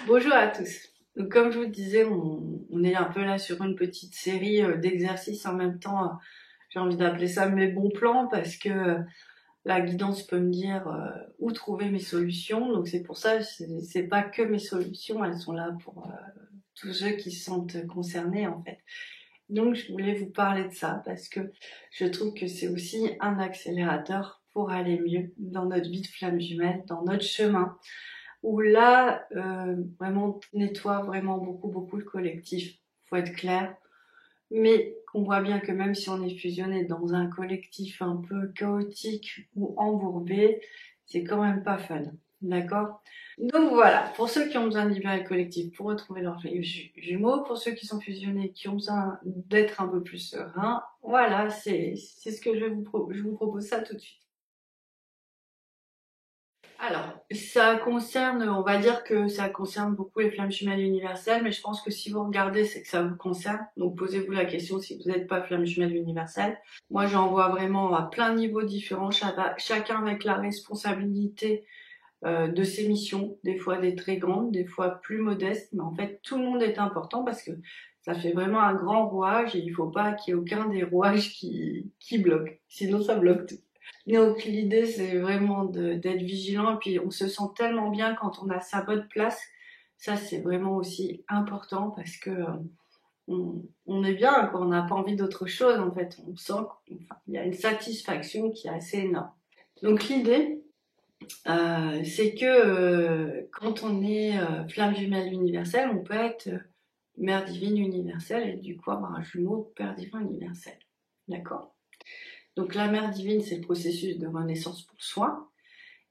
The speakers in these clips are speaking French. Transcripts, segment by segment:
Bonjour à tous. Donc, comme je vous disais, on est un peu là sur une petite série d'exercices en même temps. J'ai envie d'appeler ça mes bons plans parce que la guidance peut me dire où trouver mes solutions. Donc c'est pour ça, c'est pas que mes solutions, elles sont là pour tous ceux qui se sentent concernés en fait. Donc je voulais vous parler de ça parce que je trouve que c'est aussi un accélérateur pour aller mieux dans notre vie de flamme jumelle, dans notre chemin où là, vraiment, on nettoie vraiment beaucoup le collectif. Faut être clair. Mais on voit bien que même si on est fusionné dans un collectif un peu chaotique ou embourbé, c'est quand même pas fun. D'accord? Donc voilà, pour ceux qui ont besoin de libérer le collectif, pour retrouver leurs jumeaux, pour ceux qui sont fusionnés, qui ont besoin d'être un peu plus sereins, voilà, c'est ce que je vous propose ça tout de suite. Alors, ça concerne, on va dire que ça concerne beaucoup les flammes jumelles universelles, mais je pense que si vous regardez, c'est que ça vous concerne. Donc, posez-vous la question si vous n'êtes pas flamme jumelle universelle. Moi, j'en vois vraiment à plein de niveaux différents, chacun avec la responsabilité de ses missions, des fois des très grandes, des fois plus modestes, mais en fait, tout le monde est important parce que ça fait vraiment un grand rouage et il faut pas qu'il y ait aucun des rouages qui bloque. Sinon, ça bloque tout. Donc l'idée c'est vraiment d'être vigilant et puis on se sent tellement bien quand on a sa bonne place. Ça c'est vraiment aussi important parce que on est bien, quoi. On n'a pas envie d'autre chose en fait. On sent qu'il y a une satisfaction qui est assez énorme. Donc l'idée c'est que quand on est flamme jumelle universelle, on peut être mère divine universelle et du coup avoir un jumeau père divin universel. D'accord? Donc la mère divine, c'est le processus de renaissance pour soi.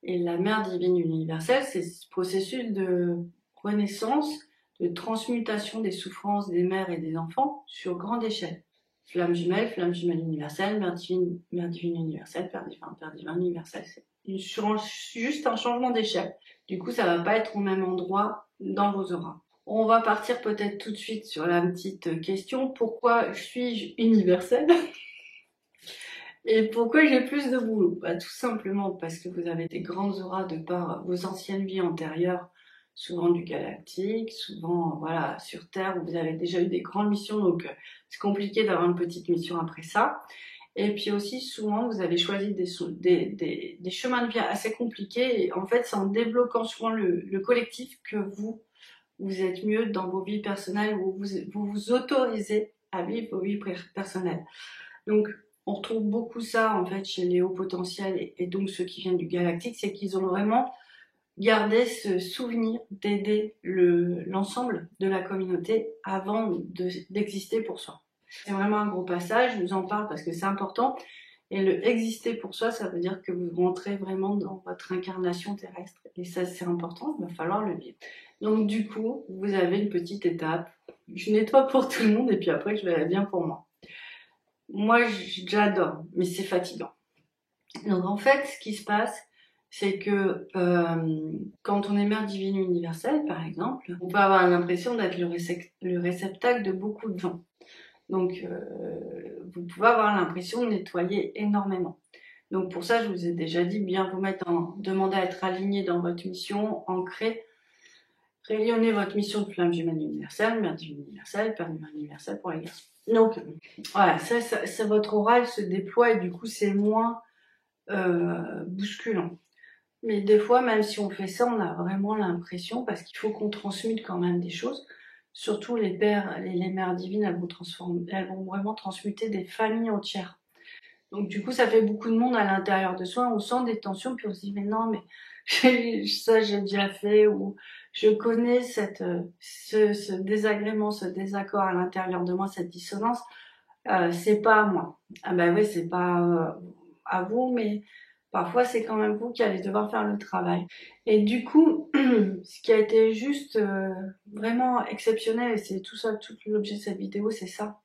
Et la mère divine universelle, c'est ce processus de renaissance, de transmutation des souffrances des mères et des enfants sur grande échelle. Flamme jumelle universelle, mère divine universelle, père divin universel. C'est juste un changement d'échelle. Du coup, ça va pas être au même endroit dans vos auras. On va partir peut-être tout de suite sur la petite question, pourquoi suis-je universelle? Et pourquoi j'ai plus de boulot? Bah, tout simplement parce que vous avez des grandes auras de par vos anciennes vies antérieures, souvent du galactique, souvent voilà sur Terre où vous avez déjà eu des grandes missions, donc c'est compliqué d'avoir une petite mission après ça. Et puis aussi souvent vous avez choisi des chemins de vie assez compliqués et en fait c'est en débloquant souvent le collectif que vous êtes mieux dans vos vies personnelles, où vous autorisez à vivre vos vies personnelles. Donc, on retrouve beaucoup ça en fait chez les hauts potentiels et donc ceux qui viennent du galactique, c'est qu'ils ont vraiment gardé ce souvenir d'aider l'ensemble de la communauté avant d'exister pour soi. C'est vraiment un gros passage, je vous en parle parce que c'est important. Et le exister pour soi, ça veut dire que vous rentrez vraiment dans votre incarnation terrestre. Et ça, c'est important, il va falloir le vivre. Donc du coup, vous avez une petite étape. Je nettoie pour tout le monde et puis après, je verrai bien pour moi. Moi, j'adore, mais c'est fatigant. Donc en fait, ce qui se passe, c'est que quand on est mère divine universelle, par exemple, on peut avoir l'impression d'être le réceptacle de beaucoup de gens. Donc vous pouvez avoir l'impression de nettoyer énormément. Donc pour ça, je vous ai déjà dit, bien vous mettre demander à être aligné dans votre mission, ancré, rayonner votre mission de flamme jumelle universelle, mère divine universelle, père divin universel pour les garçons. Donc voilà, ça votre oral se déploie et du coup c'est moins bousculant. Mais des fois, même si on fait ça, on a vraiment l'impression, parce qu'il faut qu'on transmute quand même des choses, surtout les pères, les mères divines, elles vont vraiment transmuter des familles entières. Donc du coup, ça fait beaucoup de monde à l'intérieur de soi, on sent des tensions, puis on se dit, mais non, mais ça j'ai déjà fait, ou je connais ce désagrément, ce désaccord à l'intérieur de moi, cette dissonance, c'est pas à moi. Ah ben oui, c'est pas à vous, mais parfois c'est quand même vous qui allez devoir faire le travail. Et du coup, ce qui a été juste vraiment exceptionnel, et c'est tout ça, tout l'objet de cette vidéo, c'est ça.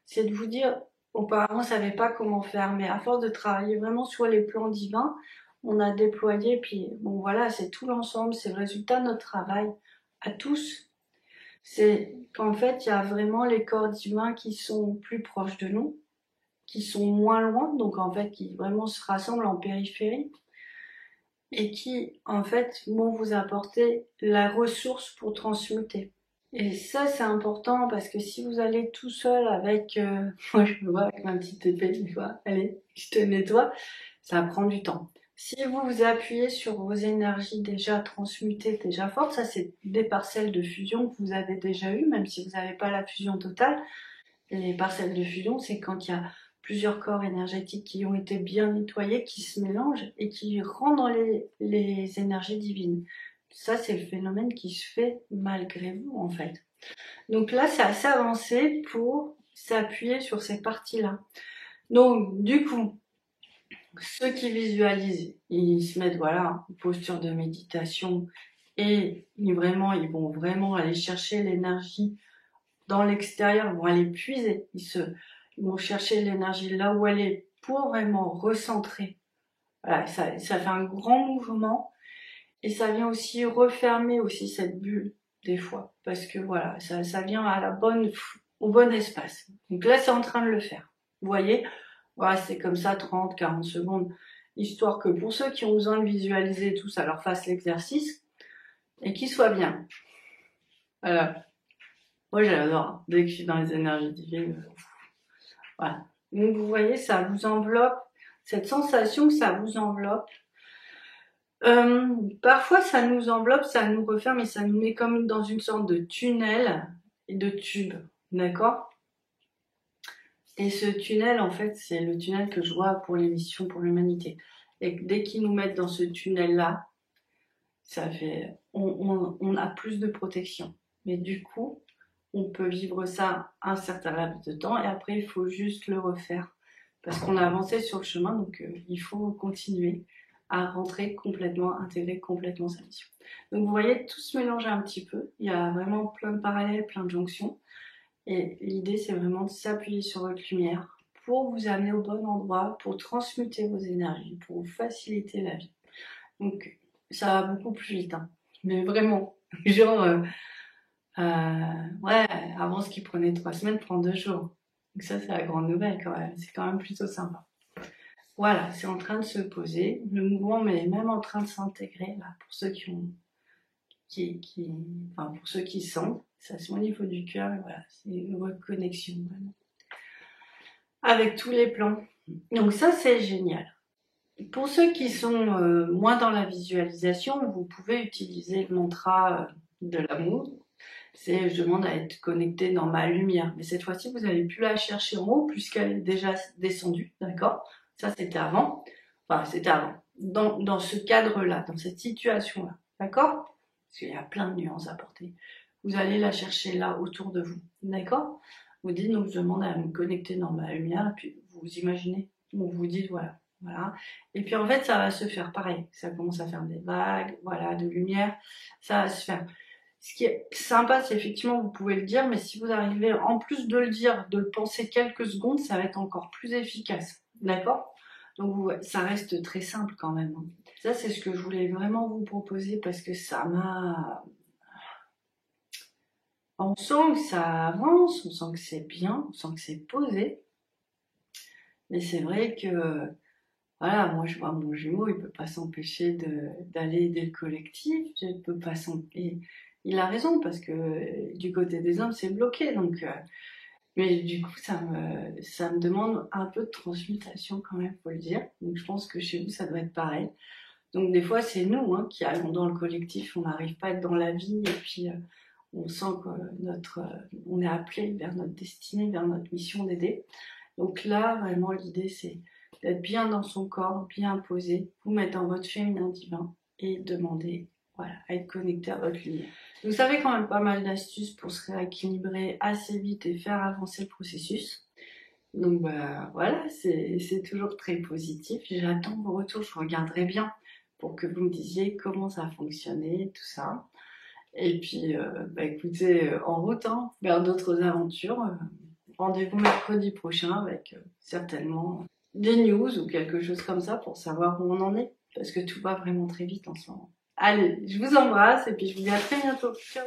C'est de vous dire, auparavant on savait pas comment faire, mais à force de travailler vraiment sur les plans divins, on a déployé, puis bon voilà, c'est tout l'ensemble, c'est le résultat de notre travail à tous. C'est qu'en fait, il y a vraiment les corps divins qui sont plus proches de nous, qui sont moins loin, donc en fait qui vraiment se rassemblent en périphérie. et qui, en fait, vont vous apporter la ressource pour transmuter. Et ça, c'est important parce que si vous allez tout seul avec, moi je me vois avec ma petite épée, des fois, allez, je te nettoie, ça prend du temps. Si vous vous appuyez sur vos énergies déjà transmutées, déjà fortes, ça c'est des parcelles de fusion que vous avez déjà eues, même si vous n'avez pas la fusion totale. Les parcelles de fusion, c'est quand il y a plusieurs corps énergétiques qui ont été bien nettoyés, qui se mélangent et qui rendent les énergies divines. Ça, c'est le phénomène qui se fait malgré vous, en fait. Donc là, c'est assez avancé pour s'appuyer sur ces parties-là. Donc, du coup, ceux qui visualisent, ils se mettent, voilà, en posture de méditation et ils vont vraiment aller chercher l'énergie dans l'extérieur, ils vont aller puiser, ils vont chercher l'énergie là où elle est pour vraiment recentrer. Voilà, ça fait un grand mouvement et ça vient aussi refermer aussi cette bulle des fois parce que voilà, ça vient à au bon espace. Donc là, c'est en train de le faire. Vous voyez, voilà, c'est comme ça 30, 40 secondes, histoire que pour ceux qui ont besoin de visualiser tout ça, leur fasse l'exercice et qu'ils soient bien. Voilà. Moi, j'adore. Dès que je suis dans les énergies divines, voilà. Donc, vous voyez, ça vous enveloppe. Cette sensation que ça vous enveloppe. Parfois, ça nous enveloppe, ça nous referme et ça nous met comme dans une sorte de tunnel et de tube. D'accord? Et ce tunnel, en fait, c'est le tunnel que je vois pour les missions pour l'humanité. Et dès qu'ils nous mettent dans ce tunnel-là, ça fait, on a plus de protection. Mais du coup, on peut vivre ça un certain laps de temps et après il faut juste le refaire parce qu'on a avancé sur le chemin, donc il faut continuer à rentrer complètement, intégrer complètement sa mission. Donc vous voyez, tout se mélange un petit peu, il y a vraiment plein de parallèles, plein de jonctions et l'idée c'est vraiment de s'appuyer sur votre lumière pour vous amener au bon endroit, pour transmuter vos énergies, pour vous faciliter la vie. Donc ça va beaucoup plus vite, hein. Mais vraiment, genre ouais, avant ce qui prenait 3 semaines prend 2 jours. Donc ça, c'est la grande nouvelle quand même. C'est quand même plutôt sympa. Voilà, c'est en train de se poser. Le mouvement est même en train de s'intégrer là pour ceux enfin pour ceux qui sentent. Ça c'est au niveau du cœur. Voilà, c'est une reconnexion vraiment avec tous les plans. Donc ça c'est génial. Pour ceux qui sont moins dans la visualisation, vous pouvez utiliser le mantra de l'amour. C'est je demande à être connecté dans ma lumière. Mais cette fois-ci, vous n'allez plus la chercher en haut puisqu'elle est déjà descendue, d'accord? Ça, c'était avant. Enfin, c'était avant. Dans ce cadre-là, dans cette situation-là, d'accord? Parce qu'il y a plein de nuances à porter. Vous allez la chercher là, autour de vous, d'accord? Vous dites, donc je demande à me connecter dans ma lumière, et puis vous imaginez, donc vous dites, voilà. Voilà. Et puis en fait, ça va se faire pareil. Ça commence à faire des vagues, voilà, de lumière. Ça va se faire. Ce qui est sympa, c'est effectivement, vous pouvez le dire, mais si vous arrivez, en plus de le dire, de le penser quelques secondes, ça va être encore plus efficace. D'accord? Donc, ça reste très simple quand même. Ça, c'est ce que je voulais vraiment vous proposer parce que ça m'a... On sent que ça avance, on sent que c'est bien, on sent que c'est posé. Mais c'est vrai que, voilà, moi je vois mon jumeau, il peut pas s'empêcher d'aller aider le collectif, je peux pas s'empêcher. Il a raison parce que du côté des hommes c'est bloqué, donc mais du coup ça me demande un peu de transmutation quand même, faut le dire. Donc je pense que chez vous ça doit être pareil. Donc des fois c'est nous qui allons dans le collectif, on n'arrive pas à être dans la vie et puis on sent que on est appelé vers notre destinée, vers notre mission d'aider. Donc là vraiment l'idée c'est d'être bien dans son corps, bien posé, vous mettre dans votre féminin divin et demander, voilà, à être connecté à votre lumière. Vous savez quand même pas mal d'astuces pour se rééquilibrer assez vite et faire avancer le processus. Donc bah, voilà, c'est toujours très positif. J'attends vos retours, je regarderai bien pour que vous me disiez comment ça a fonctionné, tout ça. Et puis, bah écoutez, en route vers d'autres aventures. Rendez-vous mercredi prochain avec certainement des news ou quelque chose comme ça pour savoir où on en est. Parce que tout va vraiment très vite en ce moment. Allez, je vous embrasse et puis je vous dis à très bientôt. Ciao!